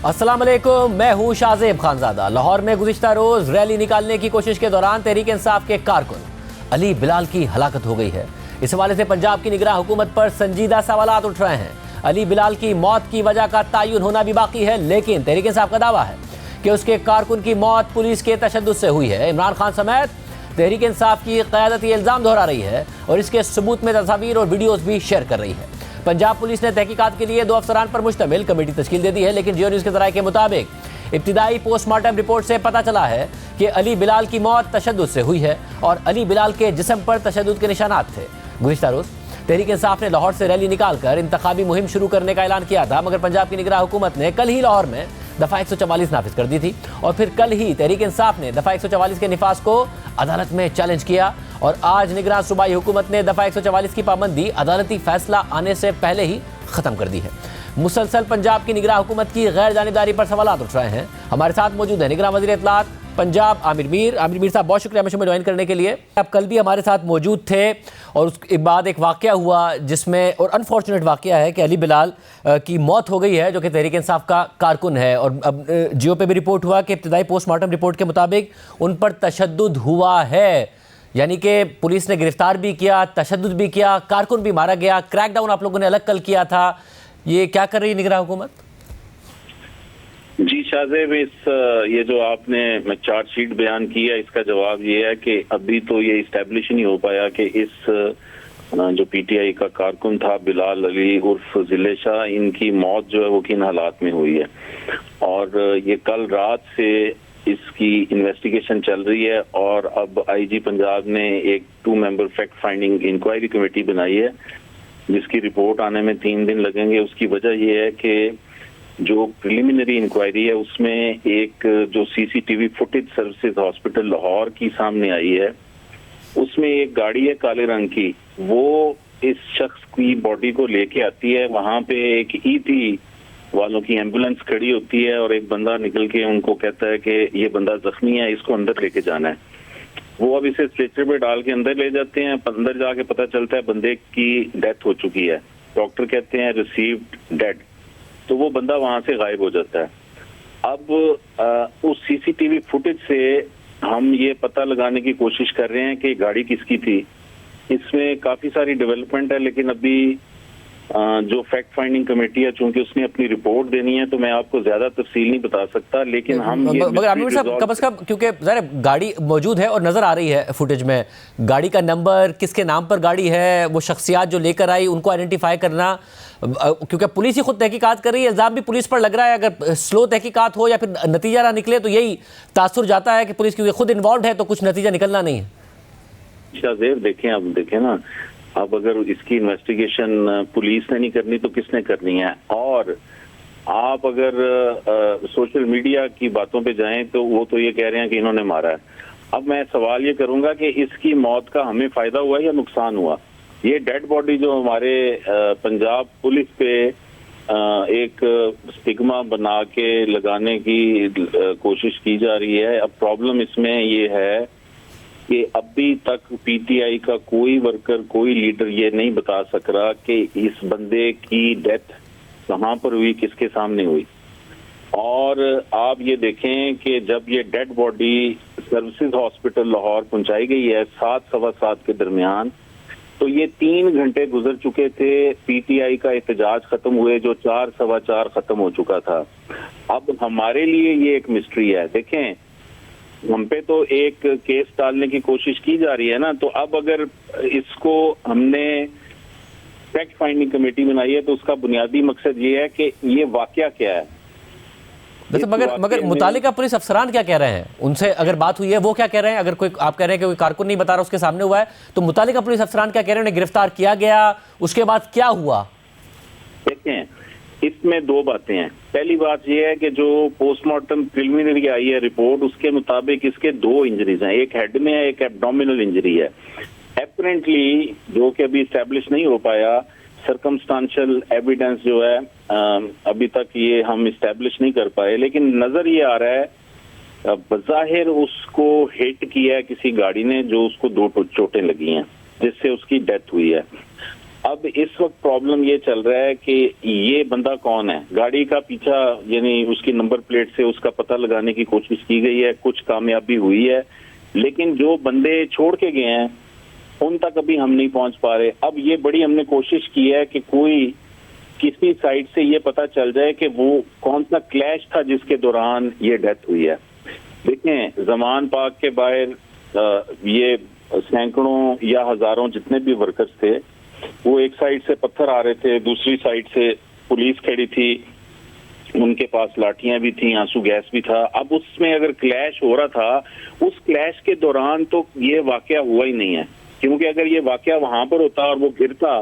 अस्सलाम वालेकुम, मैं हूँ शाहजेब खानजादा। लाहौर में गुज़िश्ता रोज़ रैली निकालने की कोशिश के दौरान तहरीक इंसाफ के कारकुन अली बिलाल की हलाकत हो गई है। इस हवाले से पंजाब की निगरान हुकूमत पर संजीदा सवालात उठ रहे हैं। अली बिलाल की मौत की वजह का तयन होना भी बाकी है, लेकिन तहरीक इंसाफ का दावा है कि उसके कारकुन की मौत पुलिस के तशद्दुद से हुई है। इमरान खान समेत तहरीक इंसाफ की क़यादत ये इल्ज़ाम दोहरा रही है और इसके सबूत में तस्वीर और वीडियोज़ भी शेयर कर रही है। पंजाब पुलिस ने तहकीकात के लिए 2 अफसरान पर मुश्तमिल कमेटी तश्कील दे दी है, लेकिन जियो न्यूज़ के ज़राए के मुताबिक इब्तिदाई पोस्टमार्टम रिपोर्ट से पता चला है कि अली बिलाल की मौत तशद्दुद से हुई है और अली बिलाल के जिस्म पर तशद्दुद के निशानात थे। गुज़िश्ता रोज़ तहरीक इंसाफ ने लाहौर से रैली निकालकर इंतखाबी मुहिम शुरू करने का ऐलान किया था, मगर पंजाब की निगरान हुकूमत ने कल ही लाहौर में दफ़ा 144 नाफिज कर दी थी और फिर कल ही तहरीक इंसाफ ने दफ़ा 144 के निफाज को अदालत में चैलेंज किया और आज निगरान सूबाई हुकूमत ने दफ़ा 144 की पाबंदी अदालती फैसला आने से पहले ही ख़त्म कर दी है। मुसलसल पंजाब की निगरान हुकूमत की गैर जानिबदारी पर सवाल उठ रहे हैं। हमारे साथ मौजूद है निगरान वज़ीर इत्तलात पंजाब आमिर मीर साहब, बहुत शुक्रिया हमें ज्वाइन करने के लिए। आप कल भी हमारे साथ मौजूद थे और उसके बाद एक वाक़या हुआ जिसमें, और अनफॉर्चुनेट वाक़या है कि अली बिलाल की मौत हो गई है जो कि तहरीक इंसाफ का कारकुन है। और अब जियो पे भी रिपोर्ट हुआ कि इब्तिदाई पोस्टमार्टम रिपोर्ट के मुताबिक उन पर तशद्दुद हुआ है, यानी कि पुलिस ने गिरफ्तार भी किया, तशद्दुद भी किया, कारकुन भी मारा गया। क्रैकडाउन आप लोगों ने अलग कल किया था, ये क्या कर रही है निगरान हुकूमत? जी शाहजेब, ये जो आपने चार्जशीट बयान किया, इसका जवाब ये है कि अभी तो ये इस्टेब्लिश नहीं हो पाया कि इस जो पीटीआई का कारकुन था बिलाल अली उर्फ जिले शाह, इनकी मौत जो है वो किन हालात में हुई है। और ये कल रात से इसकी इन्वेस्टिगेशन चल रही है और अब आईजी पंजाब ने एक 2 member fact finding inquiry committee बनाई है जिसकी रिपोर्ट आने में 3 दिन लगेंगे। उसकी वजह यह है कि जो प्रिलिमिनरी इंक्वायरी है उसमें एक जो CCTV footage services hospital Lahore की सामने आई है, उसमें एक गाड़ी है काले रंग की, वो इस शख्स की बॉडी को लेके आती है। वहां पे एक ईटी वालों की एम्बुलेंस खड़ी होती है और एक बंदा निकल के उनको कहता है कि ये बंदा जख्मी है, इसको अंदर लेके जाना है। वो अब इसे स्ट्रेचर पे डाल के अंदर ले जाते हैं। अंदर जाके पता चलता है बंदे की डेथ हो चुकी है। डॉक्टर कहते हैं रिसीव्ड डेड, तो वो बंदा वहां से गायब हो जाता है। अब उस सीसीटीवी फुटेज से हम ये पता लगाने की कोशिश कर रहे हैं कि गाड़ी किसकी थी। इसमें काफी सारी डेवलपमेंट है, लेकिन अभी जो फैक्ट फाइंडिंग कमेटी है, चूंकि उसने अपनी रिपोर्ट देनी है, तो मैं आपको ज्यादा तफसील नहीं बता सकता। लेकिन हम मगर आमिर साहब कम से कम, क्योंकि ज़रा गाड़ी मौजूद है और नज़र आ रही है फुटेज में, गाड़ी का नंबर, किसके नाम पर गाड़ी है, वो शख्सियात जो लेकर आई उनको आइडेंटिफाई करना, क्योंकि पुलिस ही खुद तहकीकात कर रही है, इल्ज़ाम भी पुलिस पर लग रहा है। अगर स्लो तहकीकात हो या फिर नतीजा ना निकले तो यही तासुर जाता है कि पुलिस क्योंकि खुद इन्वॉल्व है तो कुछ नतीजा निकलना नहीं है। शाहजेब देखें, अब देखें ना, अब अगर इसकी इन्वेस्टिगेशन पुलिस ने नहीं करनी तो किसने करनी है? और आप अगर सोशल मीडिया की बातों पे जाएं तो वो तो ये कह रहे हैं कि इन्होंने मारा है। अब मैं सवाल ये करूंगा कि इसकी मौत का हमें फायदा हुआ या नुकसान हुआ? ये डेड बॉडी जो हमारे पंजाब पुलिस पे एक स्टिग्मा बना के लगाने की कोशिश की जा रही है। अब प्रॉब्लम इसमें ये है कि अभी तक पीटीआई का कोई वर्कर, कोई लीडर ये नहीं बता सक रहा कि इस बंदे की डेथ कहाँ पर हुई, किसके सामने हुई। और आप ये देखें कि जब ये dead body services hospital Lahore पहुंचाई गई है 7 सवा 7 के दरमियान, तो ये 3 घंटे गुजर चुके थे पीटीआई का एहतजाज खत्म हुए, जो 4 सवा 4 खत्म हो चुका था। अब हमारे लिए ये एक मिस्ट्री है। देखें, हम पे तो एक केस डालने की कोशिश की जा रही है ना, तो अब अगर इसको हमने फैक्ट फाइंडिंग कमेटी बनाई है तो उसका बुनियादी मकसद ये है कि ये वाकया क्या है। मगर मुतालिका पुलिस अफसरान क्या कह रहे हैं? उनसे अगर बात हुई है वो क्या कह रहे हैं? अगर कोई, आप कह रहे हैं कि कोई कारकुन नहीं बता रहा उसके सामने हुआ है, तो मुतालिका पुलिस अफसरान क्या कह रहे हैं? उन्हें गिरफ्तार किया गया, उसके बाद क्या हुआ? देखें, इसमें 2 बातें हैं। पहली बात यह है कि जो पोस्टमार्टम प्रिलिमिनरी आई है रिपोर्ट, उसके मुताबिक इसके 2 इंजरीज हैं, एक हेड में है, एक एब्डोमिनल इंजरी है। एपरेंटली जो कि अभी स्टैब्लिश नहीं हो पाया, सर्कमस्टांशियल एविडेंस जो है अभी तक ये हम स्टैब्लिश नहीं कर पाए, लेकिन नजर ये आ रहा है बज़ाहिर उसको हिट किया है किसी गाड़ी ने, जो उसको 2 चोटें लगी हैं जिससे उसकी डेथ हुई है। अब इस वक्त प्रॉब्लम ये चल रहा है कि ये बंदा कौन है, गाड़ी का पीछा यानी उसकी नंबर प्लेट से उसका पता लगाने की कोशिश की गई है, कुछ कामयाबी हुई है, लेकिन जो बंदे छोड़ के गए हैं उन तक अभी हम नहीं पहुंच पा रहे। अब ये बड़ी हमने कोशिश की है कि कोई किसी साइड से ये पता चल जाए कि वो कौन सा क्लैश था जिसके दौरान ये डेथ हुई है। देखें, जमान पार्क के बाहर ये सैकड़ों या हजारों जितने भी वर्कर्स थे, वो एक साइड से पत्थर आ रहे थे, दूसरी साइड से पुलिस खड़ी थी, उनके पास लाठियां भी थी, आंसू गैस भी था। अब उसमें अगर क्लैश हो रहा था, उस क्लैश के दौरान तो ये वाकया हुआ ही नहीं है, क्योंकि अगर ये वाकया वहां पर होता और वो गिरता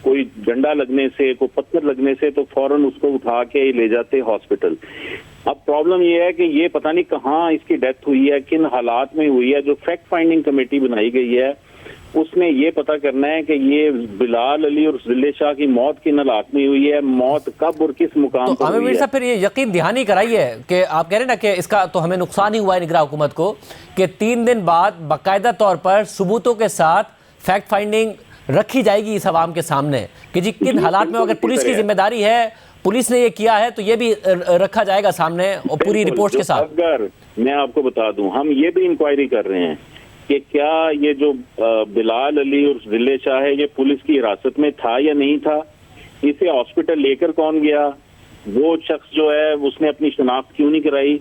कोई डंडा लगने से, कोई पत्थर लगने से, तो फौरन उसको उठा के ले जाते हॉस्पिटल। अब प्रॉब्लम ये है कि ये पता नहीं कहाँ इसकी डेथ हुई है, किन हालात में हुई है। जो फैक्ट फाइंडिंग कमेटी बनाई गई है उसने ये पता करना है कि ये बिलाल अली और जिले शाह की मौत किन हालात में हुई है, मौत कब और किस मुकाम पर हुई है। साहब फिर ये यकीन दहानी कराइए कि आप कह रहे हैं ना कि इसका तो हमें नुकसान ही हुआ है निगरान हुकूमत को, कि 3 दिन बाद बाकायदा तौर पर सबूतों के साथ फैक्ट फाइंडिंग रखी जाएगी इस आवाम के सामने कि जी किन हालात में, अगर पुलिस की जिम्मेदारी है, पुलिस ने ये किया है, तो ये भी रखा जाएगा सामने और पूरी रिपोर्ट के साथ। अगर मैं आपको बता दूं, हम ये भी इंक्वायरी कर रहे हैं कि क्या ये जो बिलाल अली और जिले शाह है, ये पुलिस की हिरासत में था या नहीं था, इसे हॉस्पिटल लेकर कौन गया, वो शख्स जो है उसने अपनी शनाख्त क्यों नहीं कराई,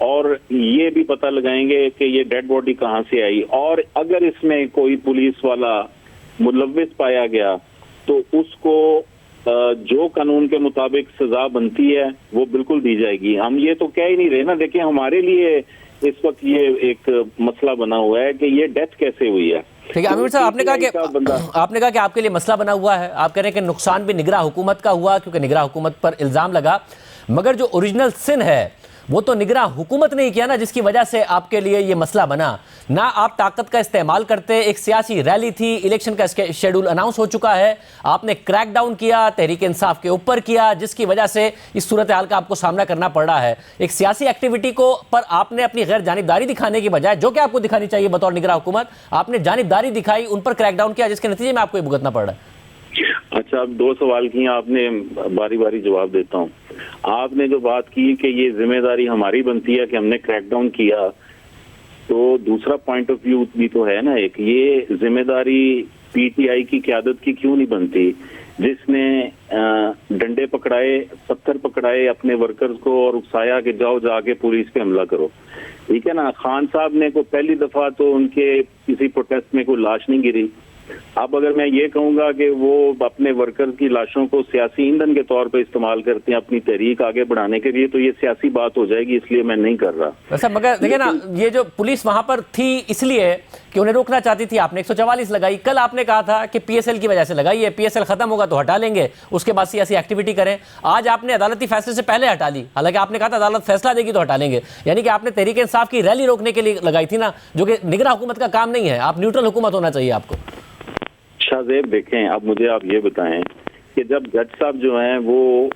और ये भी पता लगाएंगे कि ये डेड बॉडी कहाँ से आई, और अगर इसमें कोई पुलिस वाला मुलव्विस पाया गया तो उसको जो कानून के मुताबिक सजा बनती है वो बिल्कुल दी जाएगी। हम ये तो कह ही नहीं रहे ना। देखिए, हमारे लिए इस वक्त ये एक मसला बना हुआ है कि ये डेथ कैसे हुई है। ठीक है आमिर साहब, आपने कहा कि आपके लिए मसला बना हुआ है, आप कह रहे हैं कि नुकसान भी निगरान हुकूमत का हुआ क्योंकि निगरान हुकूमत पर इल्जाम लगा, मगर जो ओरिजिनल सिन है वो तो निगरान हुकूमत ने ही किया ना, जिसकी वजह से आपके लिए ये मसला बना ना। आप ताकत का इस्तेमाल करते, एक सियासी रैली थी, इलेक्शन का शेड्यूल अनाउंस हो चुका है, आपने क्रैक डाउन किया, तहरीक इंसाफ के ऊपर किया, जिसकी वजह से इस सूरत हाल का आपको सामना करना पड़ रहा है। एक सियासी एक्टिविटी को पर आपने अपनी गैर जानिबदारी दिखाने की बजाय, जो कि आपको दिखानी चाहिए बतौर निगरान हुकूमत, आपने जानिबदारी दिखाई, उन पर क्रैक डाउन किया, जिसके नतीजे में आपको ये भुगतना पड़ रहा है। अच्छा, अब 2 सवाल किए आपने, बारी बारी जवाब देता हूँ। आपने जो बात की कि ये जिम्मेदारी हमारी बनती है कि हमने क्रैकडाउन किया, तो दूसरा पॉइंट ऑफ व्यू भी तो है ना, एक ये जिम्मेदारी पीटीआई की क़यादत की क्यों नहीं बनती, जिसने डंडे पकड़ाए, पत्थर पकड़ाए अपने वर्कर्स को और उकसाया कि जाओ जाके पुलिस पे हमला करो। ठीक है ना। खान साहब ने को पहली दफा तो उनके किसी प्रोटेस्ट में कोई लाश नहीं गिरी। अब अगर मैं ये कहूंगा कि वो अपने वर्कर्स की लाशों को सियासी ईंधन के तौर पे इस्तेमाल करते हैं अपनी तहरीक आगे बढ़ाने के लिए, तो ये सियासी बात हो जाएगी, इसलिए मैं नहीं कर रहा। वैसे मगर देखिए ना, ये जो पुलिस वहां पर थी इसलिए कि उन्हें रोकना चाहती थी, आपने 144 लगाई। कल आपने कहा था कि पीएसएल की वजह से लगाई है, पीएसएल खत्म होगा तो हटा लेंगे, उसके बाद सियासी एक्टिविटी करें। आज आपने अदालती फैसले से पहले हटा ली, हालांकि आपने कहा था अदालत फैसला देगी तो हटा लेंगे। यानी कि आपने तहरीक इंसाफ की रैली रोकने के लिए लगाई थी ना, जो कि निगरान हुकूमत का काम नहीं है। आप न्यूट्रल हुकूमत होना चाहिए आपको। शाहजेब, देखें, अब मुझे आप ये बताएं कि जब जज साहब जो हैं वो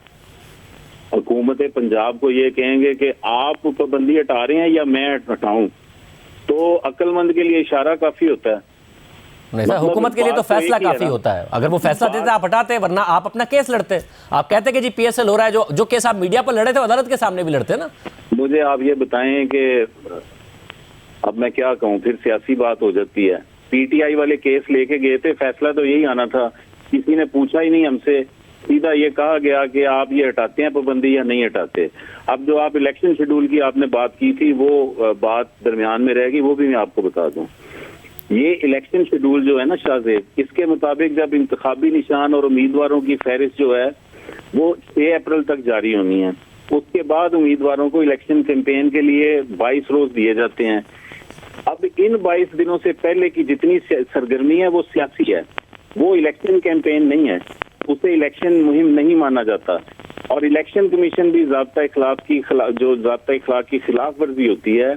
हुकूमत पंजाब को ये कहेंगे कि आप पाबंदी हटा रहे हैं या मैं हटाऊं, तो अक्लमंद के लिए इशारा काफी होता है। नहीं सर, हुकूमत के लिए तो फैसला काफी होता है। अगर वो फैसला देते आप हटाते, वरना आप अपना केस लड़ते। आप कहते कि जी पीएसएल हो रहा है, जो केस आप मीडिया पर लड़े थे अदालत के सामने भी लड़ते ना। मुझे आप ये बताएं कि अब मैं क्या कहूँ, फिर सियासी बात हो जाती है। पीटीआई वाले केस लेके गए थे, फैसला तो यही आना था, किसी ने पूछा ही नहीं हमसे, सीधा ये कहा गया कि आप ये हटाते हैं पाबंदी या नहीं हटाते। अब जो आप इलेक्शन शेड्यूल की आपने बात की थी, वो बात दरमियान में रहेगी, वो भी मैं आपको बता दूं। ये इलेक्शन शेड्यूल जो है ना शाहजेब, इसके मुताबिक जब इंतखाबी निशान और उम्मीदवारों की फहरिस्त जो है वो 6 अप्रैल तक जारी होनी है। उसके बाद उम्मीदवारों को इलेक्शन कैंपेन के लिए 22 रोज दिए जाते हैं। अब इन 22 दिनों से पहले की जितनी सरगर्मी है वो सियासी है, वो इलेक्शन कैंपेन नहीं है, उसे इलेक्शन मुहिम नहीं माना जाता। और इलेक्शन कमीशन भी ज़ाब्ता इखलाक की खिलाफ वर्जी होती है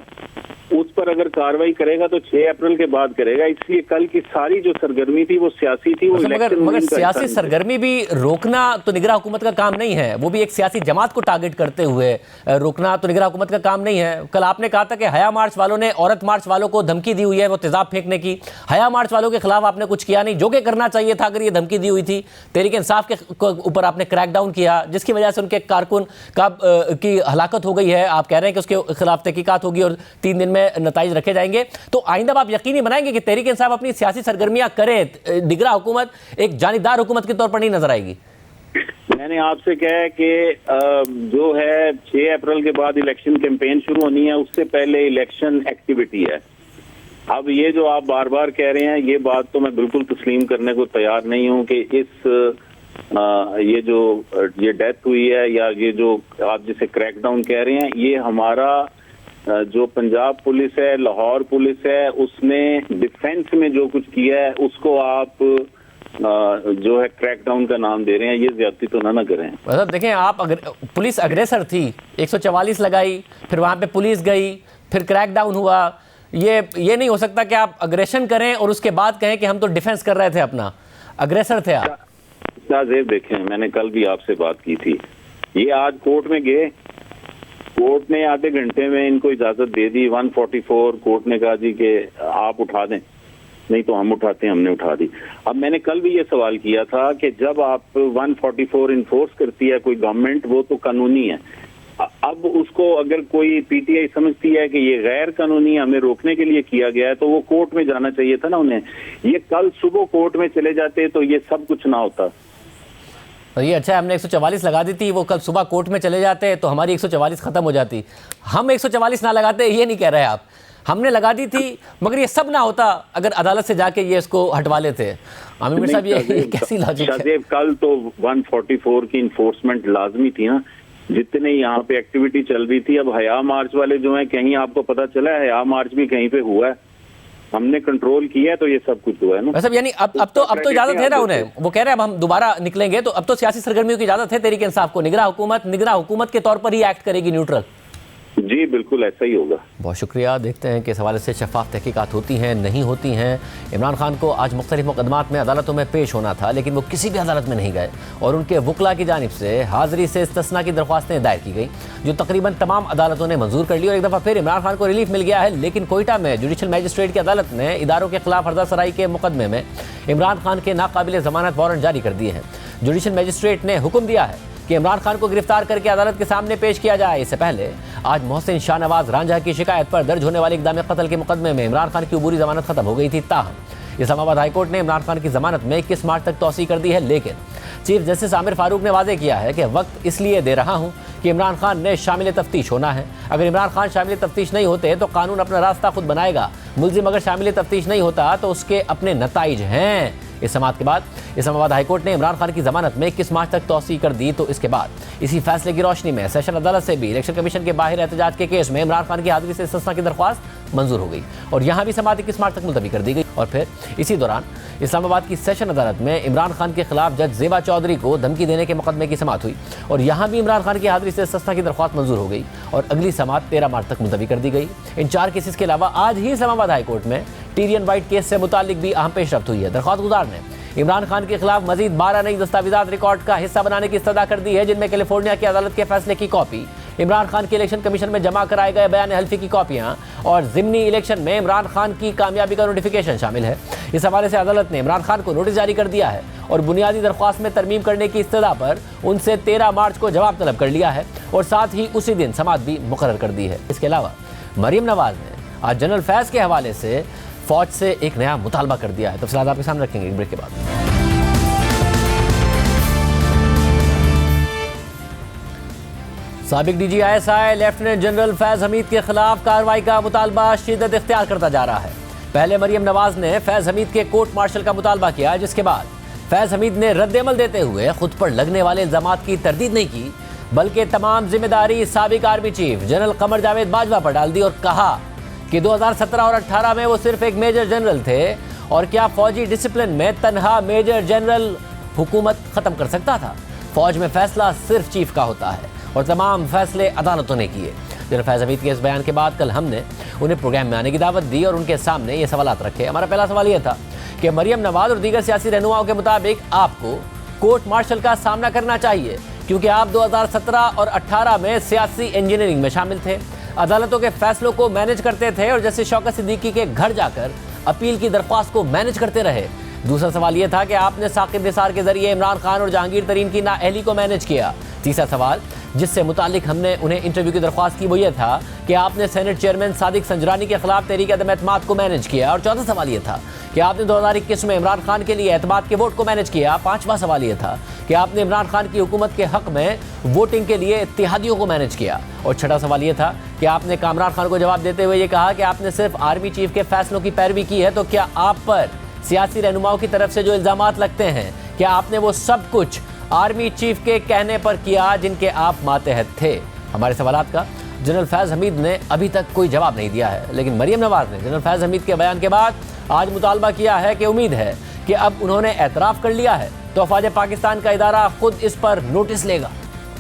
उस पर अगर कार्रवाई करेगा तो 6 अप्रैल के बाद करेगा। इसलिए कल की सारी जो सरगर्मी थी वो सियासी थी, वो मगर सियासी सरगर्मी भी रोकना तो निगरान हुकूमत का काम नहीं है, वो भी एक सियासी जमात को टारगेट करते हुए रोकना तो निगरान हुकूमत का काम नहीं है। कल आपने कहा था कि हया मार्च वालों ने औरत मार्च वालों को धमकी दी हुई है वो तेजाब फेंकने की। हया मार्च वालों के खिलाफ आपने कुछ किया नहीं, जो कि करना चाहिए था अगर ये धमकी दी हुई थी। तहरीक इंसाफ के ऊपर आपने क्रैकडाउन किया, जिसकी वजह से उनके कारकुन की हलाकत हो गई है। आप कह रहे हैं कि उसके खिलाफ तहकीकात होगी और 3 दिन में नताइज रखे जाएंगे। तो आइंदा आप यकीनी बनाएंगे कि तहरीक इंसाफ अपनी सियासी सरगर्मियां करे, निगरान हुकूमत एक जानीदार हुकूमत के तौर पर नहीं नजर आएगी? मैंने आपसे कहा है कि जो है 6 अप्रैल के बाद इलेक्शन कैंपेन शुरू होनी है, उससे पहले इलेक्शन एक्टिविटी है। अब ये जो आप बार बार कह रहे हैं, ये बात तो मैं बिल्कुल तस्लीम करने को तैयार नहीं हूं कि ये डेथ हुई है या ये जो आप जिसे क्रैकडाउन कह रहे हैं, ये हमारा जो पंजाब पुलिस है, लाहौर पुलिस है, उसने डिफेंस में जो कुछ किया है उसको आप जो है क्रैकडाउन का नाम दे रहे हैं। ये ज्यादती तो ना करें। मतलब देखें, आप पुलिस अग्रेसर थी, 144 लगाई, फिर वहां पे पुलिस गई, फिर क्रैकडाउन हुआ। ये नहीं हो सकता कि आप अग्रेशन करें और उसके बाद कहें कि हम तो डिफेंस कर रहे थे, अपना अग्रेसर थे आप। शाहजेब देखें, मैंने कल भी आपसे बात की थी, ये आज कोर्ट में गए, कोर्ट ने आधे घंटे में इनको इजाजत दे दी। 144 कोर्ट ने कहा जी कि आप उठा दें, नहीं तो हम उठाते हैं, हमने उठा दी। अब मैंने कल भी ये सवाल किया था कि जब आप 144 इन्फोर्स करती है कोई गवर्नमेंट, वो तो कानूनी है। अब उसको अगर कोई पीटीआई समझती है कि ये गैर कानूनी हमें रोकने के लिए किया गया है, तो वो कोर्ट में जाना चाहिए था ना उन्हें। ये कल सुबह कोर्ट में चले जाते तो ये सब कुछ ना होता। ये अच्छा है, हमने 144 लगा दी थी, वो कल सुबह कोर्ट में चले जाते तो हमारी 144 खत्म हो जाती। हम 144 ना लगाते, ये नहीं कह रहे आप, हमने लगा दी थी, मगर ये सब ना होता अगर अदालत से जाके ये इसको हटवा लेते। आमिर मीर साहब, ये कैसी लॉजिक है? कल तो 144 की इन्फोर्समेंट लाजमी थी ना, जितने यहाँ पे एक्टिविटी चल रही थी। अब हया मार्च वाले जो हैं, कहीं आपको पता चला है हया मार्च भी कहीं पे हुआ है? हमने कंट्रोल किया है तो ये सब कुछ हुआ है ना। यानी अब तो इजाजत है ना उन्हें, वो कह रहे हैं अब हम दोबारा निकलेंगे, तो अब तो सियासी सरगर्मियों की इजाजत है तहरीक इंसाफ को। निगरान हुकूमत के तौर पर ही एक्ट करेगी, न्यूट्रल। जी बिल्कुल ऐसा ही होगा। बहुत शुक्रिया। देखते हैं कि इस हवाले से शफाफ तहकीकात होती हैं, नहीं होती हैं। इमरान खान को आज मुख्तलिफ मुकदमात में अदालतों में पेश होना था, लेकिन वो किसी भी अदालत में नहीं गए और उनके वकला की जानिब से हाजिरी से इस्तिस्ना की दरख्वास्तें दायर की गई, जो तकरीबन तमाम अदालतों ने मंजूर कर ली। और एक दफ़ा फिर इमरान खान को रिलीफ मिल गया है। लेकिन कोयटा में जुडिशल मजिस्ट्रेट की अदालत ने इदारों के खिलाफ हर्जा सराई के मुकदमे में इमरान खान के नाकाबिल ज़मानत वारंट जारी कर दिए हैं। जुडिशल मजिस्ट्रेट ने हुक्म दिया है कि इमरान खान को गिरफ्तार करके अदालत के सामने पेश किया जाए। इससे पहले आज मोहसिन शाहनवाज रांझा की शिकायत पर दर्ज होने वाले इक़दाम कत्ल के मुकदमे में इमरान खान की अबूरी जमानत खत्म हो गई थी। ताहम इस्लामाबाद हाईकोर्ट ने इमरान खान की जमानत में 21 मार्च तक तौसी कर दी है। लेकिन चीफ जस्टिस आमिर फारूक ने वाज़ेह किया है कि वक्त इसलिए दे रहा हूँ कि इमरान खान ने शामिल तफ्तीश होना है। अगर इमरान खान शामिल तफ्तीश नहीं होते तो कानून अपना रास्ता खुद बनाएगा। मुलजिम अगर शामिल तफ्तीश नहीं होता तो उसके अपने नताइज हैं। इस समाअत के बाद इस्लामाबाद हाईकोर्ट ने इमरान खान की जमानत में 21 मार्च तक तौसी कर दी। तो इसके बाद इसी फैसले की रोशनी में सेशन अदालत से भी इलेक्शन कमीशन के बाहर एहतजाज के केस में इमरान खान की हाजिरी से इस्तिस्ना की दरख्वास्त मंजूर हो गई और यहाँ भी समाअत 21 मार्च तक मुलतवी कर दी गई। और फिर इसी दौरान इस्लामाबाद की सेशन अदालत में इमरान खान के खिलाफ जज जेबा चौधरी को धमकी देने के मुकदमे की समाअत हुई और यहाँ भी इमरान खान की हाजिरी से इस्तिस्ना की दरख्वास्त मंजूर हो गई और अगली समाअत 13 मार्च तक मुलतवी कर दी गई। इन 4 केसेस के अलावा आज ही इस्लामाबाद हाईकोर्ट में टीरियन वाइट केस से मुतालिक भी अहम पेशरफ्त हुई है। दरख्वास्त गुजार ने इमरान खान के खिलाफ मजीद 12 नई दस्तावेजात रिकॉर्ड का हिस्सा बनाने की इस्तदा कर दी है, जिनमें कैलिफोर्निया की अदालत के फैसले की कॉपी, इमरान खान के इलेक्शन कमीशन में जमा कराए गए बयान हल्फी की कॉपियां और जिमनी इलेक्शन में इमरान खान की कामयाबी का नोटिफिकेशन शामिल है। इस हवाले से अदालत ने इमरान खान को नोटिस जारी कर दिया है और बुनियादी दरख्वास्त में तरमीम करने की इस्तदा पर उनसे 13 मार्च को जवाब तलब कर लिया है और साथ ही उसी दिन समाअत भी मुकर्रर कर दी है। इसके अलावा मरियम नवाज ने आज जनरल फैज़ के हवाले से फौज से एक नया मुतालबा कर दिया है। तफसीलात आपके सामने रखेंगे ब्रेक के बाद। साबिक DGISI लेफ्टिनेंट जनरल फैज़ हमीद के खिलाफ कार्रवाई का मुतालबा शिद्दत इख्तियार करता जा रहा है। पहले मरियम नवाज ने फैज़ हमीद के कोर्ट मार्शल का मुतालबा किया, जिसके बाद फैज़ हमीद ने रद्द-ए-अमल देते हुए खुद पर लगने वाले इल्जामात की तरदीद नहीं की, बल्कि तमाम जिम्मेदारी साबिक army chief general Qamar Javed Bajwa पर डाल दी और कहा कि 2017 और 18 में वो सिर्फ एक मेजर जनरल थे और क्या फौजी डिसिप्लिन में तनहा मेजर जनरल हुकूमत ख़त्म कर सकता था। फौज में फैसला सिर्फ चीफ का होता है और तमाम फैसले अदालतों ने किए। जनरल फैज़ हमीद के इस बयान के बाद कल हमने उन्हें प्रोग्राम में आने की दावत दी और उनके सामने ये सवाल रखे। हमारा पहला सवाल यह था कि मरियम नवाज और दीगर सियासी रहनुमाओं के मुताबिक आपको कोर्ट मार्शल का सामना करना चाहिए, क्योंकि आप 2017 और 18 में सियासी इंजीनियरिंग में शामिल थे, अदालतों के फैसलों को मैनेज करते थे और जैसे शौकत सिद्दीकी के घर जाकर अपील की दरख्वास्त को मैनेज करते रहे। दूसरा सवाल यह था कि आपने साकिब निसार के जरिए इमरान खान और जहांगीर तरीन की नाअहली को मैनेज किया। तीसरा सवाल जिससे मुतालिक हमने उन्हें इंटरव्यू की दरख्वास्त की वो ये था कि आपने सेनेट चेयरमैन सादिक संजरानी के खिलाफ तहरीक अदम एतमाद को मैनेज किया। और चौथा सवाल ये था कि आपने 2021 में इमरान खान के लिए एतमाद के वोट को मैनेज किया। पांचवा सवाल ये था कि आपने इमरान खान की हुकूमत के हक में वोटिंग के लिए इत्तेहादियों को मैनेज किया। और छठा सवाल ये था कि आपने कामरान खान को जवाब देते हुए ये कहा कि आपने सिर्फ आर्मी चीफ के फैसलों की पैरवी की है, तो क्या आप पर सियासी रहनुमाओं की तरफ से जो इल्जामात लगते हैं, क्या आपने वो सब कुछ आर्मी चीफ के कहने पर किया जिनके आप मातहत थे? हमारे सवालात का जनरल फैज़ हमीद ने अभी तक कोई जवाब नहीं दिया है, लेकिन मरियम नवाज ने जनरल फैज़ हमीद के बयान के बाद आज मुतालबा किया है कि उम्मीद है कि अब उन्होंने एतराफ़ कर लिया है तो अफ़वाज पाकिस्तान का इदारा खुद इस पर नोटिस लेगा।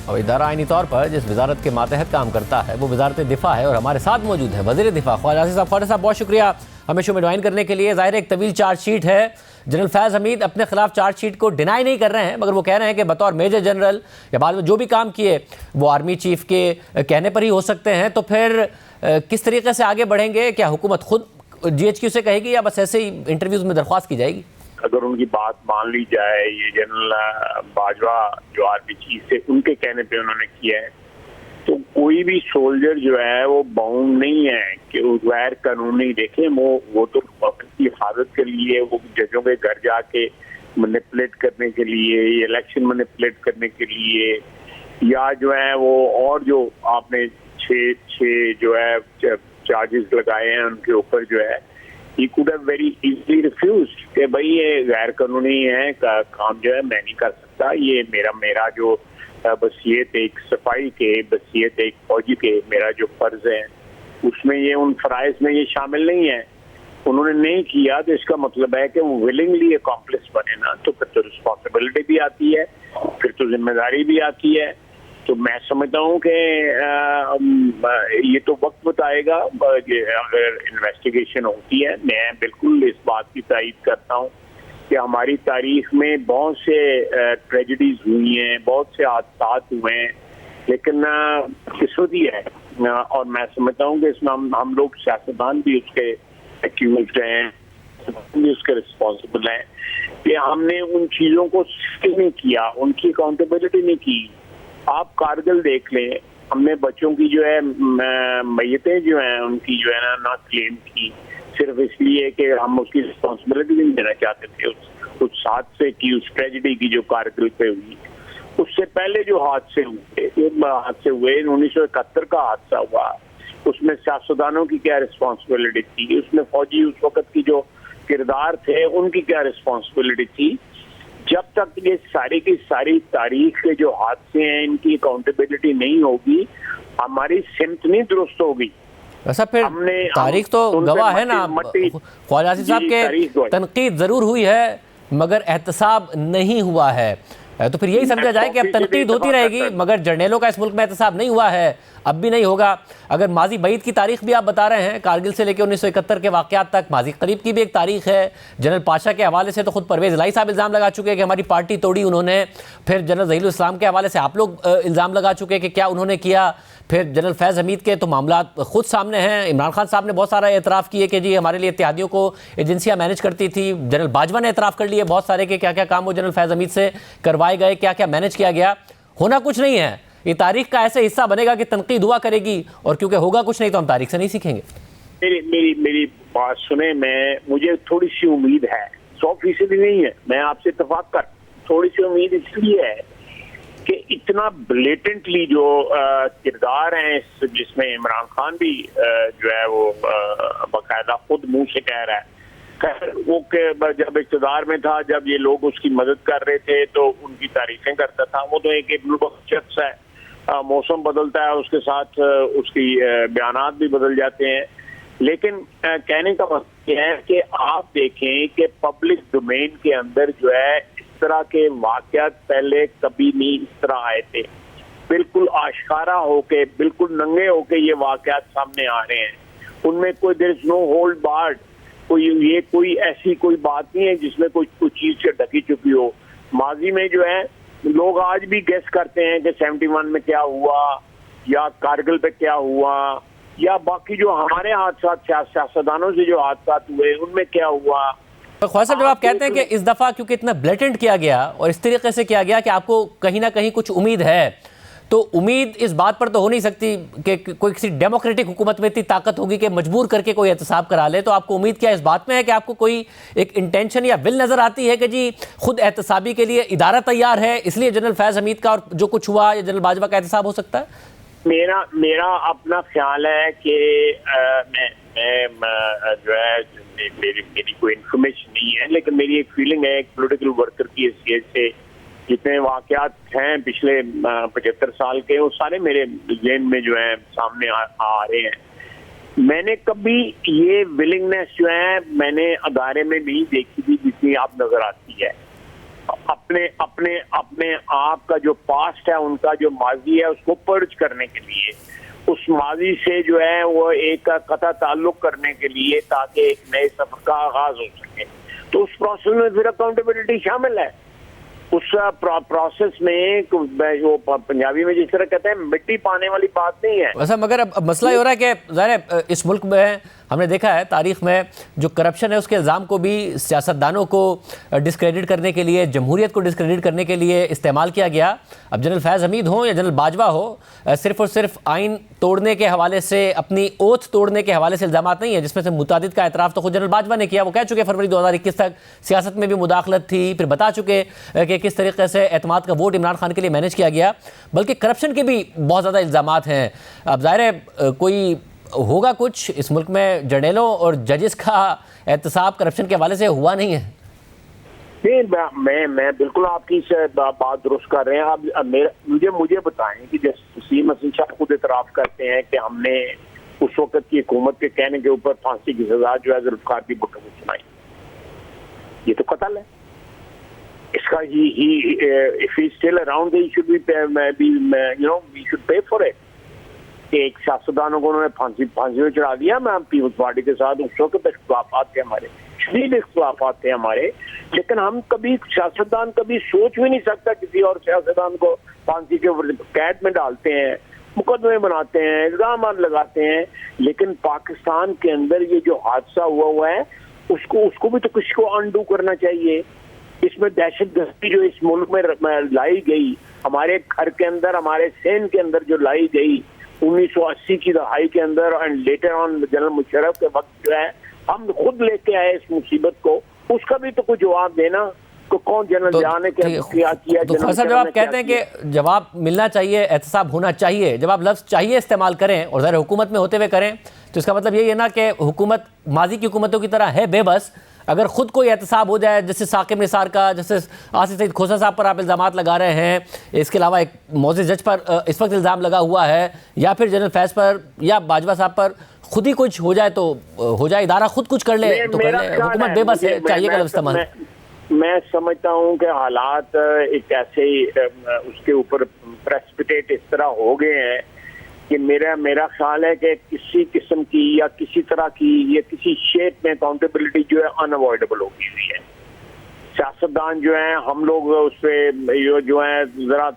और इदारा आइनी तौर पर जिस वजारत के मातहत काम करता है वो वजारत दिफा है और हमारे साथ मौजूद है वज़ीर दिफा ख्वाजा आसिफ साहब। ख्वाजा साहब बहुत शुक्रिया हमें शो में ज्वाइन करने के लिए। ज़ाहिर एक तवील चार्जशीट है, जनरल फैज़ हमीद अपने खिलाफ चार्जशीट को डिनाई नहीं कर रहे हैं, मगर वो कह रहे हैं कि बतौर मेजर जनरल या बाद में जो भी काम किए वो आर्मी चीफ के कहने पर ही हो सकते हैं। तो फिर किस तरीके से आगे बढ़ेंगे? क्या हुकूमत खुद GHQ से कहेगी या बस ऐसे ही इंटरव्यूज़ में दरख्वास्त की जाएगी? अगर उनकी बात मान ली जाए, ये जनरल बाजवा जो आर्मी चीफ से उनके कहने पे उन्होंने किया है, तो कोई भी सोल्जर जो है वो बाउंड नहीं है कि वो गैर कानूनी देखें। वो तो की हिफाजत के लिए, वो जजों के घर जाके मैनिपुलेट करने के लिए, इलेक्शन मैनिपुलेट करने के लिए, या जो है वो और जो आपने छः जो है चार्जेस लगाए हैं उनके ऊपर जो है he could have very easily refused कि भाई ये गैर कानूनी है काम जो है मैं नहीं कर सकता, ये मेरा जो बसीयत एक सफाई के, बसीयत एक फौजी के मेरा जो फर्ज है उसमें ये उन फराइज में ये शामिल नहीं है। उन्होंने नहीं किया तो इसका मतलब है कि वो विलिंगली अकॉम्प्लिस बने ना, तो फिर तो रिस्पॉन्सिबिलिटी भी आती है, फिर तो जिम्मेदारी भी आती है। तो मैं समझता हूँ कि ये तो वक्त बताएगा अगर इन्वेस्टिगेशन होती है। मैं बिल्कुल इस बात की तायीद करता हूँ कि हमारी तारीख में बहुत से ट्रेजेडीज हुई हैं, बहुत से हादसा हुए हैं, लेकिन किस्मती है। और मैं समझता हूँ कि इसमें हम लोग सियासतदान भी उसके एक्यूज्ड हैं, भी उसके रिस्पॉन्सिबल हैं कि हमने उन चीज़ों को नहीं किया, उनकी अकाउंटेबिलिटी नहीं की। आप कारगिल देख लें, हमने बच्चों की जो है मैयतें जो हैं उनकी जो है ना क्लेम की, सिर्फ इसलिए कि हम उसकी रिस्पॉन्सिबिलिटी नहीं देना चाहते थे उस हादसे की, उस ट्रेजेडी की जो कारगिल पे हुई। उससे पहले जो हादसे हुए 1971 का हादसा हुआ, उसमें सियासतदानों की क्या रिस्पॉन्सिबिलिटी थी, उसमें फौजी उस वक्त की जो किरदार थे उनकी क्या रिस्पॉन्सिबिलिटी थी। जब तक ये सारी की सारी तारीख के जो हादसे हैं इनकी अकाउंटेबिलिटी नहीं होगी, हमारी सिमत नहीं दुरुस्त होगी। वैसा फिर तारीख तो गवाह है ना ख्वाजा आसिफ साहब के, तनकीद जरूर हुई है मगर एहतसाब नहीं हुआ है। तो फिर यही समझा जाए कि अब तनकीद होती रहेगी मगर जर्नलों का इस मुल्क में एहतसाब नहीं हुआ है, अब भी नहीं होगा। अगर माजी बईद की तारीख भी आप बता रहे हैं, कारगिल से लेकर 1971 के वाक़यात तक, माजी करीब की भी एक तारीख है। जनरल पाशा के हवाले से तो खुद परवेज़ इलाही साहब इल्ज़ाम लगा चुके हैं कि हमारी पार्टी तोड़ी उन्होंने। फिर जनरल ज़हीरुल इस्लाम के हवाले से आप लोग इल्ज़ाम लगा चुके हैं कि क्या उन्होंने किया। फिर जनरल फैज़ हमीद के तो मामला खुद सामने हैं। इमरान खान साहब ने बहुत सारा एतराफ़ किए कि जी हमारे लिए इत्तेहादियों को एजेंसियाँ मैनेज करती थी। जनरल बाजवा ने एतराफ़ कर लिए बहुत सारे कि क्या क्या काम वो जनरल फैज़ हमीद से करवाए गए, क्या क्या मैनेज किया गया। होना कुछ नहीं है, ये तारीख का ऐसे हिस्सा बनेगा कि तनकीद हुआ करेगी, और क्योंकि होगा कुछ नहीं तो हम तारीख से नहीं सीखेंगे। मेरी बात सुने, मुझे थोड़ी सी उम्मीद है, 100% नहीं है, मैं आपसे इत्तेफाक कर, थोड़ी सी उम्मीद इसलिए है कि इतना ब्लेटेंटली जो किरदार हैं जिसमें इमरान खान भी जो है वो बाकायदा खुद मुंह से कह रहा है, वो जब इक़्तिदार में था, जब ये लोग उसकी मदद कर रहे थे तो उनकी तारीफें करता था। वो तो एक शख्स है, मौसम बदलता है उसके साथ उसकी बयानात भी बदल जाते हैं। लेकिन कहने का मतलब यह है कि आप देखें कि पब्लिक डोमेन के अंदर जो है इस तरह के वाक़यात पहले कभी नहीं इस तरह आए थे। बिल्कुल आश्कारा होके, बिल्कुल नंगे होके ये वाक़यात सामने आ रहे हैं। उनमें कोई there is no hold barred, कोई ऐसी कोई बात नहीं है जिसमें कोई चीज से ढकी चुकी हो। माजी में जो है लोग आज भी गेस करते हैं कि 71 में क्या हुआ या कारगिल पे क्या हुआ या बाकी जो हमारे हादसा सियासतदानों से जो हादसा हुए उनमें क्या हुआ। तो ख्वाजा साहब, जब आप कहते हैं कि इस दफा क्योंकि इतना ब्लेटेंट किया गया और इस तरीके से किया गया कि आपको कहीं ना कहीं कुछ उम्मीद है, तो उम्मीद इस बात पर तो हो नहीं सकती कि कोई किसी डेमोक्रेटिक हुकूमत में इतनी ताकत होगी कि मजबूर करके कोई एहतसाब करा ले। तो आपको उम्मीद क्या इस बात में है कि आपको कोई एक इंटेंशन या विल नजर आती है कि जी खुद एहतसाबी के लिए इदारा तैयार है, इसलिए जनरल फैज हमीद का और जो कुछ हुआ या जनरल बाजवा का एहतसाब हो सकता है? मेरा अपना ख्याल है कि मैं जो है मेरी कोई इन्फॉर्मेशन नहीं है, लेकिन मेरी एक फीलिंग है एक पॉलिटिकल वर्कर की हैसियत से जितने वाकयात हैं पिछले 75 साल के, वो सारे मेरे ज़हन में जो है सामने आ रहे हैं। मैंने कभी ये विलिंगनेस जो है मैंने अदारे में नहीं देखी थी जितनी आप नजर आती है। अपने आप का जो पास्ट है, उनका जो माजी है, उसको पर्ज करने के लिए, उस माजी से जो है वो एक कता ताल्लुक करने के लिए, ताकि एक नए सफर का आगाज हो सके। तो उस प्रोसेस में फिर अकाउंटेबिलिटी शामिल है। उस प्रोसेस में वो पंजाबी में जिस तरह कहते हैं मिट्टी पाने वाली बात नहीं है वैसा। मगर अब मसला ये हो रहा है कि ज़ाहिर इस मुल्क में हमने देखा है तारीख में जो करप्शन है उसके इल्ज़ाम को भी सियासतदानों को डिस्क्रेडिट करने के लिए, जमहूरियत को डिस्क्रेडिट करने के लिए इस्तेमाल किया गया। अब जनरल फैज़ हमीद हो या जनरल बाजवा हो, सिर्फ और सिर्फ आइन तोड़ने के हवाले से, अपनी ओथ तोड़ने के हवाले से इल्ज़ाम नहीं है, जिसमें से मुतादिद का एतराफ़ तो खुद जनरल बाजवा ने किया। वो कह चुके फरवरी 2021 तक सियासत में भी मुदाखलत थी, फिर बता चुके कि किस तरीके से एतमाद का वोट इमरान खान के लिए मैनेज किया गया। बल्कि करप्शन के भी बहुत ज़्यादा इल्ज़ामात हैं। अब ज़ाहिर है कोई होगा कुछ इस मुल्क में, जर्नलों और जजेस का एहतसाब करप्शन के हवाले से हुआ नहीं है। नहीं, मैं बिल्कुल आपकी बात दुरुस्त कर रहे हैं। अब मुझे बताएं कि जैसे वसीम हसन शाह खुद इतराफ़ करते हैं कि हमने उस वक्त की हुकूमत के कहने के ऊपर फांसी की सजा जो है जुल्फ़िकार की भुट्टो को सुनाई। ये तो कत्ल है। इसका if he's still around, he should we should pay for it। एक सियासतदानों को उन्होंने फांसी में चढ़ा दिया। मैं पीपल्स पार्टी के साथ उस वक्त इख्तिलाफात थे हमारे, शदीद इख्तिलाफात थे हमारे, लेकिन हम कभी सियासतदान कभी सोच भी नहीं सकता किसी और सियासतदान को फांसी के कैद में डालते हैं, मुकदमे बनाते हैं, इल्जाम लगाते हैं। लेकिन पाकिस्तान के अंदर ये जो हादसा हुआ है उसको भी तो किसी को अनडू करना चाहिए। इसमें दहशतगर्दी जो इस मुल्क में लाई गई, हमारे घर के अंदर, हमारे सेन के अंदर जो लाई गई 1980 की दहाई के अंदर and later on general Musharraf के वक्त जो है हम खुद लेके आए इस मुसीबत को, उसका भी तो कोई जवाब देना। तो कौन जनरल जाने के क्या किया। तो जब आप कहते हैं कि जवाब मिलना चाहिए, एहतसाब होना चाहिए, जब आप लफ्ज़ चाहिए इस्तेमाल करें और ज़ाहिर हुकूमत में होते हुए करें, तो इसका मतलब यही है ना कि हुकूमत माजी की हुकूमतों की तरह है बेबस। अगर खुद कोई एहतसाब हो जाए, जैसे साकिब निसार का, जैसे आसिफ सईद खोसा साहब पर आप इल्ज़ामात लगा रहे हैं, इसके अलावा एक मौजूद जज पर इस वक्त इल्ज़ाम लगा हुआ है, या फिर जनरल फैज़ पर या बाजवा साहब पर खुद ही कुछ हो जाए तो हो जाए, इदारा खुद कुछ कर ले तो कर ले, हुकूमत बेबस है, चाहिए का इस्तेमाल। मैं समझता हूँ कि हालात एक ऐसे उसके ऊपर प्रेसिपिटेट इस तरह हो गए हैं कि मेरा ख्याल है कि किसी किस्म की या किसी तरह की या किसी शेप में अकाउंटेबिलिटी जो है अनअवॉइडेबल हो गई हुई है। सियासतदान जो है, हम लोग उस पर जो है जरा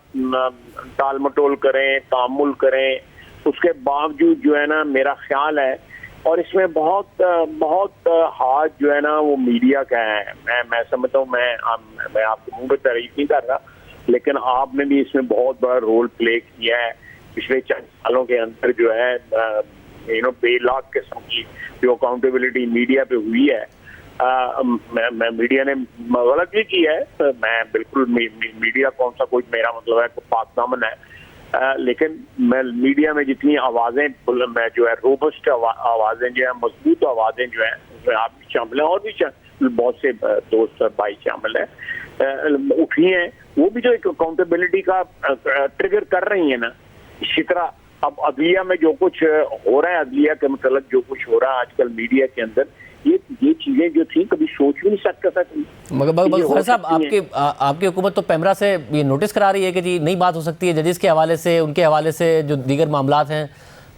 टाल मटोल करें, तामुल करें, उसके बावजूद जो है ना मेरा ख्याल है, और इसमें बहुत हाथ जो है ना वो मीडिया का है। मैं समझता हूँ, मैं आपके मुंह पे तारीफ नहीं कर रहा, लेकिन आपने भी इसमें बहुत बड़ा रोल प्ले किया है। पिछले 4 सालों के अंदर जो है बेलाग किस्म की जो अकाउंटेबिलिटी मीडिया पे हुई है, मीडिया ने गलत भी की है। मैं बिल्कुल मीडिया कौन सा कोई मेरा मतलब है पाक दामन है, लेकिन मैं मीडिया में जितनी आवाजें जो है रोबस्ट आवाजें जो है, मजबूत आवाजें जो है, उसमें आप भी शामिल हैं और भी बहुत से दोस्त भाई शामिल है उठी हैं, वो भी जो एक अकाउंटेबिलिटी का ट्रिगर कर रही है ना। इसी तरह अब अदलिया में जो कुछ हो रहा है, अदलिया के मतलब जो कुछ हो रहा है आजकल मीडिया के अंदर, ये चीजें जो थी कभी सोच भी नहीं सकता था। मगर साहब, आपकी हुकूमत तो पैमरा से ये नोटिस करा रही है कि जी नई बात हो सकती है जजेस के हवाले से, उनके हवाले से जो दीगर मामलात हैं।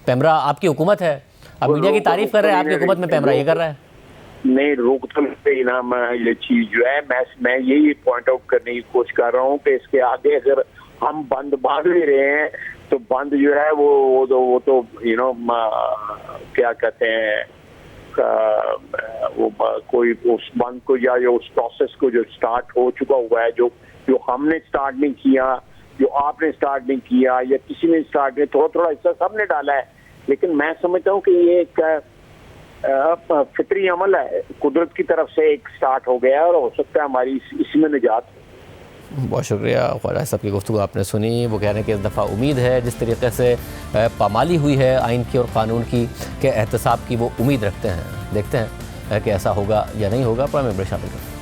पैमरा आपकी हुकूमत है, अब मीडिया की तारीफ कर रहे हैं, आपकी हुकूमत में पैमरा ये कर रहा है। नहीं, रोक तो ही ना, ये चीज जो है मैं यही पॉइंट आउट करने की कोशिश कर रहा हूँ कि इसके आगे अगर हम बंद बांध ले रहे हैं तो बंद जो है वो तो क्या कहते हैं वो कोई उस बंद को या उस प्रोसेस को जो स्टार्ट हो चुका हुआ है, जो हमने स्टार्ट नहीं किया, जो आपने स्टार्ट नहीं किया या किसी ने स्टार्ट नहीं, थोड़ा थोड़ा हिस्सा सबने डाला है, लेकिन मैं समझता हूँ कि ये एक फितरी अमल है, कुदरत की तरफ से एक स्टार्ट हो गया और हो सकता है हमारी इसी में निजात। बहुत शुक्रिया ख्वाजा साहब की गुफ्तगू आपने सुनी। वो कह रहे हैं कि इस दफ़ा उम्मीद है जिस तरीके से पामाली हुई है आइन की और क़ानून की के एहतसाब की, वो उम्मीद रखते हैं। देखते हैं कि ऐसा होगा या नहीं होगा। प्रोग्राम में शामिल करें।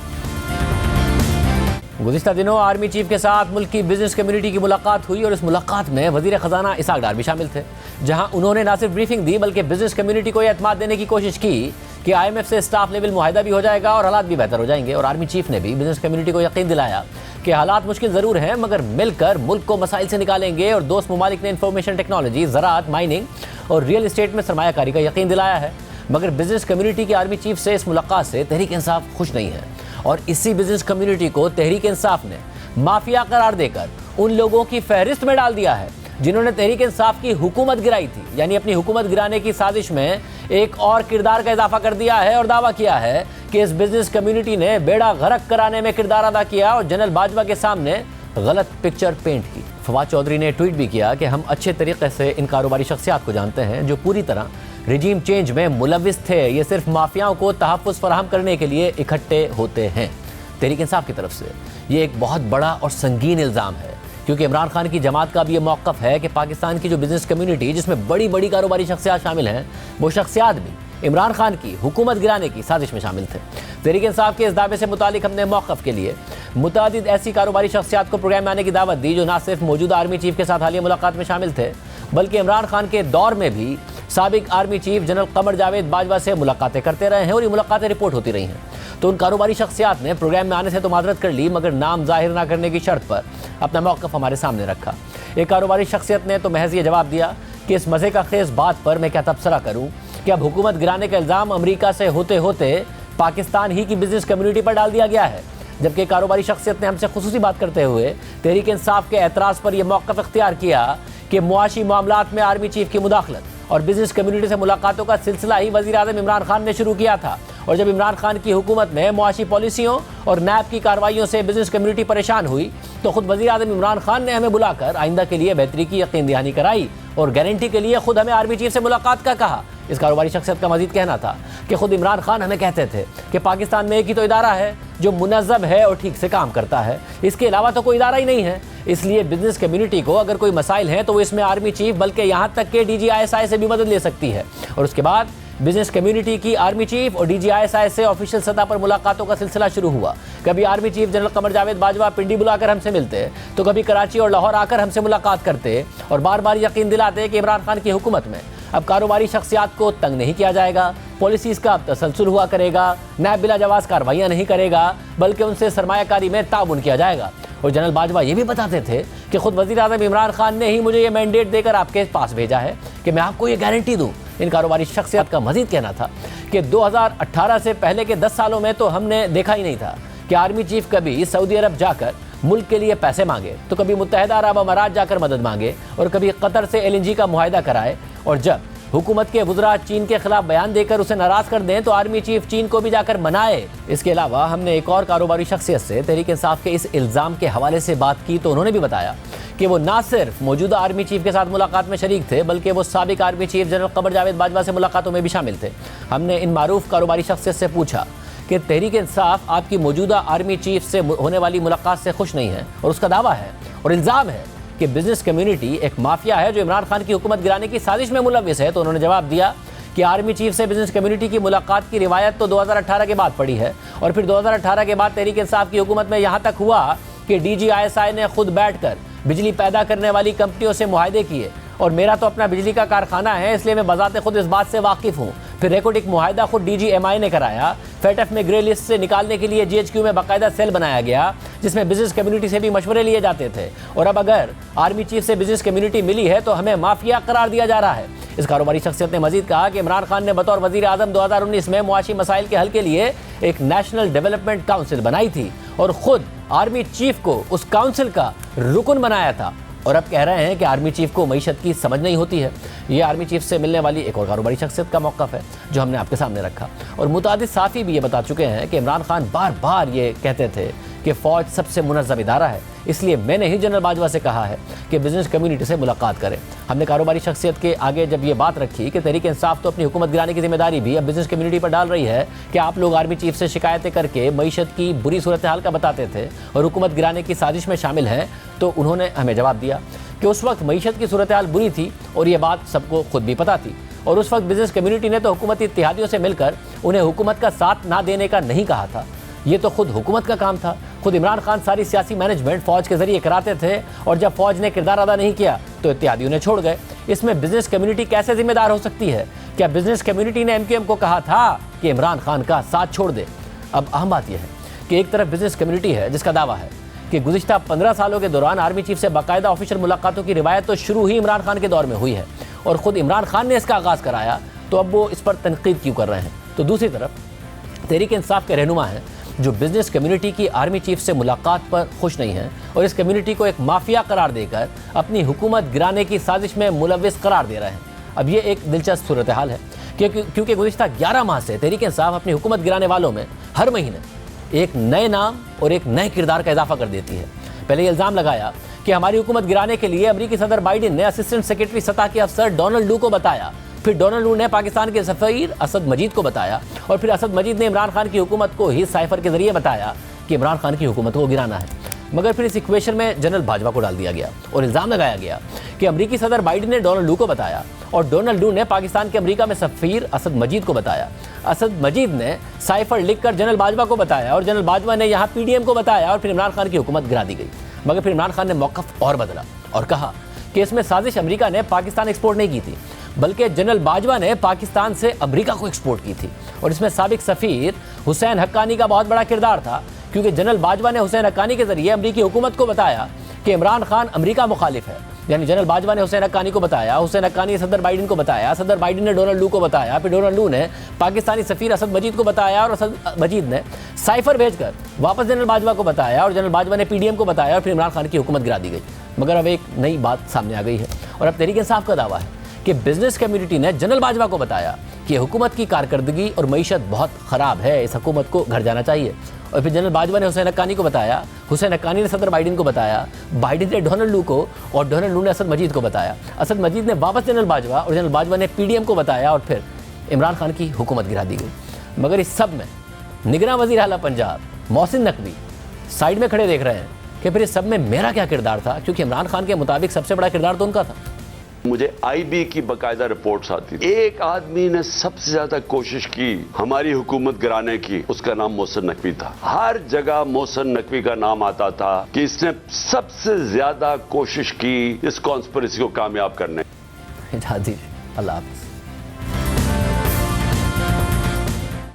गुज़िश्ता दिनों आर्मी चीफ के साथ मुल्क की बिजनेस कम्युनिटी की मुलाकात हुई और इस मुलाकात में वज़ीर ख़जाना इसहाक डार भी शामिल थे, जहां उन्होंने न सिर्फ ब्रीफिंग दी बल्कि बिजनेस कम्युनिटी को यह एतमाद देने की कोशिश की कि IMF से स्टाफ लेवल मुआहिदा भी हो जाएगा और हालात भी बेहतर हो जाएंगे। और आर्मी चीफ ने भी बिजनेस कम्युनिटी को यकीन दिलाया कि हालात मुश्किल ज़रूर हैं मगर मिलकर मुल्क को मसाइल से निकालेंगे। और दोस्त ममालिक ने इंफॉर्मेशन टेक्नोलॉजी, ज़राअत, माइनिंग और रियल इस्टेट में सरमायाकारी का यकीन दिलाया है। मगर बिजनेस कम्युनिटी की आर्मी चीफ से इस मुलाकात से तहरीक इंसाफ खुश नहीं है और इसी बिजनेस कम्युनिटी को तहरीक इंसाफ ने माफिया करार देकर उन लोगों की फहरिस्त में डाल दिया है जिन्होंने तहरीक इंसाफ की हुकूमत गिराई थी। यानी अपनी हुकूमत गिराने की साजिश में एक और किरदार का इजाफा कर दिया है और दावा किया है कि इस बिजनेस कम्युनिटी ने बेड़ा गर्क कराने में किरदार अदा किया और जनरल बाजवा के सामने गलत पिक्चर पेंट की। फवाद चौधरी ने ट्वीट भी किया कि हम अच्छे तरीके से इन कारोबारी शख्सियात को जानते हैं जो पूरी तरह रिजीम चेंज में मुलविस थे। ये सिर्फ माफियाओं को तहफ़्फ़ुज़ फराहम करने के लिए इकट्ठे होते हैं। तहरीक इंसाफ की तरफ से ये एक बहुत बड़ा और संगीन इल्ज़ाम है, क्योंकि इमरान खान की जमात का भी ये मौक़िफ़ है कि पाकिस्तान की जो बिज़नेस कम्युनिटी जिसमें बड़ी बड़ी कारोबारी शख्सियात शामिल हैं, वो शख्सियात भी इमरान खान की हुकूमत गिराने की साजिश में शामिल थे। तहरीक इंसाफ के इस दावे से मुतालिक हमने मौक़िफ़ के लिए मुतादिद ऐसी कारोबारी शख्सियात को प्रोग्राम में आने की दावत दी जो न सिर्फ मौजूदा आर्मी चीफ के साथ हालिया मुलाकात में शामिल थे बल्कि इमरान खान के दौर में भी साबिक army chief general Qamar Javed Bajwa से मुलाकातें करते रहे हैं और ये मुलाकातें रिपोर्ट होती रही हैं। तो उन कारोबारी शख्सियात ने प्रोग्राम में आने से तो माजरत कर ली मगर नाम जाहिर ना करने की शर्त पर अपना मौक़िफ़ हमारे सामने रखा। एक कारोबारी शख्सियत ने तो महज ये जवाब दिया कि इस मज़े का खेज़ बात पर मैं क्या तबसरा करूँ कि अब हुकूमत गिराने का इल्ज़ाम अमरीका से होते होते पाकिस्तान ही की बिजनेस कम्युनिटी पर डाल दिया गया है। जबकि कारोबारी शख्सियत ने हमसे खुसूसी बात करते हुए तहरीक इंसाफ के एतराज़ पर यह मौक़िफ़ इख्तियार किया कि मुआशी मामलात में आर्मी चीफ की मुदाखलत और बिजनेस कम्युनिटी से मुलाकातों का सिलसिला ही वज़ीर आज़म इमरान खान ने शुरू किया था। और जब इमरान खान की हुकूमत में मुआशी पॉलिसियों और नैब की कार्रवाइयों से बिजनेस कम्युनिटी परेशान हुई तो खुद वज़ीर आज़म इमरान खान ने हमें बुलाकर आइंदा के लिए बेहतरी की यकीन दहानी कराई और गारंटी के लिए खुद हमें आर्मी चीफ से मुलाकात का कहा। इस कारोबारी शख्सियत का मजीद कहना था कि खुद इमरान खान हमें कहते थे कि पाकिस्तान में एक ही तो इदारा है जो मुनज़्ज़म है और ठीक से काम करता है, इसके अलावा तो कोई इदारा ही नहीं है। इसलिए बिजनेस कम्युनिटी को अगर कोई मसाइल हैं तो वो इसमें आर्मी चीफ बल्कि यहाँ तक के DGISI से भी मदद ले सकती है। और उसके बाद बिजनेस कम्युनिटी की आर्मी चीफ और DGISI से ऑफिशियल सतह पर मुलाकातों का सिलसिला शुरू हुआ। कभी army chief general Qamar Javed Bajwa पिंडी बुलाकर हमसे मिलते तो कभी कराची और लाहौर आकर हमसे मुलाकात करते और बार बार यकीन दिलाते कि इमरान खान की हुकूमत में अब कारोबारी शख्सियात को तंग नहीं किया जाएगा, पॉलिसीज़ का अब तसलसल हुआ करेगा, नैब बिला जवाज कार्रवाइयाँ नहीं करेगा बल्कि उनसे सरमायाकारी में ताउन किया जाएगा। और जनरल बाजवा ये भी बताते थे कि खुद वज़ीर आज़म इमरान खान ने ही मुझे ये मैंडेट देकर आपके पास भेजा है कि मैं आपको ये गारंटी दूँ। इन कारोबारी शख्सियत का मजीद कहना था कि 2018 से पहले के 10 सालों में तो हमने देखा ही नहीं था कि आर्मी चीफ कभी सऊदी अरब जाकर मुल्क के लिए पैसे मांगे, तो कभी मुत्तहिदा अरब अमारात जाकर मदद मांगे और कभी कतर से LNG का मुआहिदा कराए। और जब हुकूमत के वुज़रा चीन के खिलाफ बयान देकर उसे नाराज़ कर दें तो आर्मी चीफ चीन को भी जाकर मनाए। इसके अलावा हमने एक और कारोबारी शख्सियत से तहरीक इंसाफ के इस इल्ज़ाम के हवाले से बात की तो उन्होंने भी बताया कि वो ना सिर्फ मौजूदा आर्मी चीफ के साथ मुलाकात में शरीक थे बल्कि वो साबिक army chief general Qamar Javed Bajwa से मुलाकातों में भी शामिल थे। हमने इन मारूफ कारोबारी शख्सियत से पूछा कि तहरीक इंसाफ आपकी मौजूदा आर्मी चीफ से होने वाली मुलाकात से खुश नहीं है और उसका दावा है और इल्ज़ाम है कि बिजनेस कम्युनिटी एक माफिया है जो इमरान खान की हुकूमत गिराने की साजिश में मुलविस है। तो उन्होंने जवाब दिया कि आर्मी चीफ से बिजनेस कम्युनिटी की मुलाकात की रिवायत तो 2018 के बाद पड़ी है और फिर 2018 के बाद तहरीक इंसाफ की हुकूमत में यहाँ तक हुआ कि DGISI ने खुद बैठकर बिजली पैदा करने वाली कंपनियों से मुआहदे किए। और मेरा तो अपना बिजली का कारखाना है इसलिए मैं बजाते खुद इस बात से वाकिफ़ हूँ फिर रेकोटिक मुआहिदा खुद DGMI ने कराया। फेटफ में ग्रे लिस्ट से निकालने के लिए GHQ में बाकायदा सेल बनाया गया जिसमें बिजनेस कम्युनिटी से भी मशवरे लिए जाते थे। और अब अगर आर्मी चीफ से बिजनेस कम्युनिटी मिली है तो हमें माफिया करार दिया जा रहा है। इस कारोबारी शख्सियत ने मजीद कहा कि इमरान खान ने बतौर वजीर आजम 2019 में मुआशी मसाइल के हल के लिए एक नेशनल डेवलपमेंट काउंसिल बनाई थी और खुद आर्मी चीफ को उस काउंसिल का रुकन बनाया था। और अब कह रहे हैं कि आर्मी चीफ को मईशत की समझ नहीं होती है। ये आर्मी चीफ से मिलने वाली एक और कारोबारी शख्सियत का मौक़िफ़ है जो हमने आपके सामने रखा। और मुतादिद साफ़ी भी ये बता चुके हैं कि इमरान खान बार बार ये कहते थे कि फ़ौज सबसे मुनज़्ज़म इदारा है, इसलिए मैंने ही जनरल बाजवा से कहा है कि बिजनेस कम्युनिटी से मुलाकात करें। हमने कारोबारी शख्सियत के आगे जब ये बात रखी कि तहरीक इंसाफ तो अपनी हुकूमत गिराने की जिम्मेदारी भी अब बिजनेस कम्युनिटी पर डाल रही है कि आप लोग आर्मी चीफ से शिकायतें करके मईशत की बुरी सूरत हाल का बताते थे और हुकूमत गिराने की साजिश में शामिल हैं, तो उन्होंने हमें जवाब दिया कि उस वक्त मईशत की सूरत हाल बुरी थी और ये बात सबको खुद भी पता थी। और उस वक्त बिजनेस कम्युनिटी ने तो हुकूमती इत्तेहादियों से मिलकर उन्हें हुकूमत का साथ ना देने का नहीं कहा था, ये तो खुद हुकूमत का काम था। खुद इमरान खान सारी सियासी मैनेजमेंट फ़ौज के जरिए कराते थे और जब फ़ौज ने किरदार अदा नहीं किया तो इत्तेहादियों ने छोड़ गए। इसमें बिजनेस कम्युनिटी कैसे जिम्मेदार हो सकती है? क्या बिजनेस कम्युनिटी ने MQM को कहा था कि इमरान खान का साथ छोड़ दे? अब अहम बात यह है कि एक तरफ बिजनेस कम्युनिटी है जिसका दावा है कि गुज़िश्ता 15 सालों के दौरान आर्मी चीफ से बाकायदा ऑफिशियल मुलाकातों की रिवायत तो शुरू ही इमरान खान के दौर में हुई है और ख़ुद इमरान खान ने इसका आगाज़ कराया, तो अब वो इस पर तनकीद क्यों कर रहे हैं? तो दूसरी तरफ तहरीक इंसाफ के रहनुमा हैं जो बिजनेस कम्युनिटी की आर्मी चीफ से मुलाकात पर खुश नहीं हैं और इस कम्युनिटी को एक माफिया करार देकर अपनी हुकूमत गिराने की साजिश में मुलविस करार दे रहे हैं। अब ये एक दिलचस्प सूरत हाल है क्योंकि गुज़िश्ता 11 माह से तहरीक इंसाफ अपनी हुकूमत गिराने वालों में हर महीने एक नए नाम और एक नए किरदार का इजाफा कर देती है। पहले ये इल्ज़ाम लगाया कि हमारी हुकूमत गिराने के लिए अमेरिकी सदर बाइडेन ने असिस्टेंट सेक्रेटरी सतह के अफसर डोनाल्ड लू को बताया, फिर डोनाल्ड लू ने पाकिस्तान के सफ़ीर असद मजीद को बताया और फिर असद मजीद ने इमरान खान की हुकूमत को ही साइफर के जरिए बताया कि इमरान खान की हुकूमत को गिराना है। मगर फिर इस इक्वेशन में जनरल बाजवा को डाल दिया गया और इल्ज़ाम लगाया गया कि अमेरिकी सदर बाइडेन ने डोनाल्ड लू को बताया और डोनाल्ड लू ने पाकिस्तान के अमेरिका में सफ़ीर असद मजीद को बताया। असद मजीद ने साइफर लिखकर जनरल बाजवा को बताया और जनरल बाजवा ने यहाँ PDM को बताया और फिर इमरान खान की हुकूमत गिरा दी गई। मगर फिर इमरान खान ने मौक़िफ़ और बदला और कहा कि इसमें साजिश अमेरिका ने पाकिस्तान एक्सपोर्ट नहीं की थी बल्कि जनरल बाजवा ने पाकिस्तान से अमेरिका को एक्सपोर्ट की थी और इसमें साबिक सफ़ीर हुसैन हक्कानी का बहुत बड़ा किरदार था क्योंकि जनरल बाजवा ने हुसैन हक्कानी के जरिए अमेरिकी हुकूमत को बताया कि इमरान खान अमेरिका मुखालिफ है। यानी जनरल बाजवा ने हुसैन हक्कानी को बताया, हुसैन हक्कानी ने सदर बाइडेन को बताया, सदर बाइडेन ने डोनाल्ड लू को बताया, फिर डोनाल्ड लू ने पाकिस्तानी सफ़ीर असद मजीद को बताया और असद मजीद ने साइफर भेजकर वापस जनरल बाजवा को बताया और जनरल बाजवा ने PDM को बताया और फिर इमरान खान की हुकूमत गिरा दी गई। मगर अब एक नई बात सामने आ गई है और अब तहरीक इंसाफ का दावा है कि बिजनेस कम्युनिटी ने जनरल बाजवा को बताया कि हुकूमत की कारकर्दगी और मईशत बहुत ख़राब है, इस हुकूमत को घर जाना चाहिए। और फिर जनरल बाजवा ने हुसैन हक्कानी को बताया, हुसैन हक्कानी ने सदर बाइडेन को बताया, बाइडेन ने डोनाल्ड लू को और डोनाल्ड लू ने असद मजीद को बताया, असद मजीद ने वापस जनरल बाजवा और जनरल बाजवा ने PDM को बताया और फिर इमरान खान की हुकूमत गिरा दी गई। मगर इस सब में निगरान वज़ीर आला पंजाब मोहसिन नकवी साइड में खड़े देख रहे हैं कि फिर इस सब में मेरा क्या किरदार था, क्योंकि इमरान खान के मुताबिक सबसे बड़ा किरदार तो उनका था। मुझे IB की बाकायदा रिपोर्ट्स आती थी। एक आदमी ने सबसे ज्यादा कोशिश की हमारी हुकूमत गिराने की, उसका नाम मोहसिन नकवी था। हर जगह मोहसिन नकवी का नाम आता था कि इसने सबसे ज्यादा कोशिश की इस कॉन्स्पिरेसी को कामयाब करने। इजाज़त दीजिए, अल्लाह हाफ़िज़।